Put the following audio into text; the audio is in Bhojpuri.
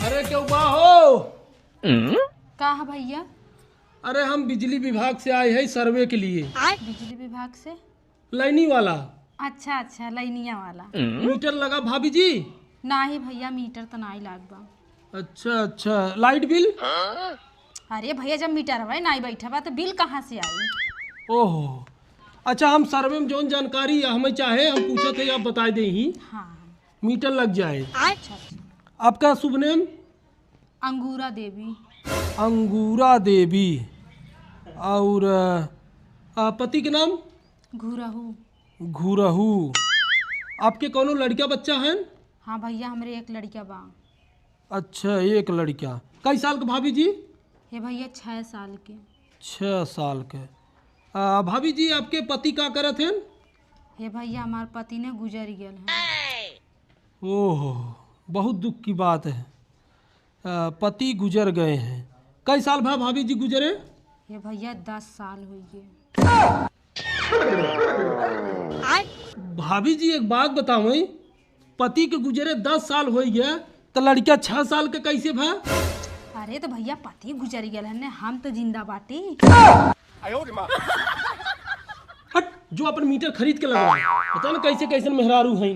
अरे क्यों बा हो? का है भैया? अरे हम बिजली विभाग से आए हैं सर्वे के लिए। बिजली विभाग से? लाइनी वाला अच्छा अच्छा, लाइनिया वाला। मीटर लगा भाभी जी? ना ही भैया, मीटर तो ना ही लाग बा। अच्छा अच्छा, लाइट बिल? अरे भैया, जब मीटर हवा ना ही बैठा बा तो बिल कहाँ से आई? ओहो, अच्छा हम सर्वे में जौन जानकारी हमें चाहे हम पूछे थे, आप बता दे ही हाँ। मीटर लग जाए। अच्छा अच्छा। आपका शुभ नेम? अंगूरा देवी। अंगूरा देवी। और पति के नाम? घुरहू। घुरहू। आपके कोनो लड़का बच्चा है? हाँ भैया, हमरे एक लड़का बा। अच्छा, एक लड़का। कई साल का भाभी जी? हे भैया 6 साल के। 6 साल के। भाभी जी आपके पति का करत हैं? हे भैया, हमार पति ने गुजर गया है। ओहो, बहुत दुख की बात है। पति गुजर गए हैं। कई साल भाभी जी गुजरे? हे भैया 10 साल हुई है। भाभी जी एक बात बताओ, पति के गुजरे 10 साल हो गया तो लड़का 6 साल के कैसे भा? अरे तो भैया, पति गुजर गया है, हम तो जिंदा बाटी। हट, जो अपन मीटर खरीद के लगा, पता ना कैसे कैसे मेहरारू हैं।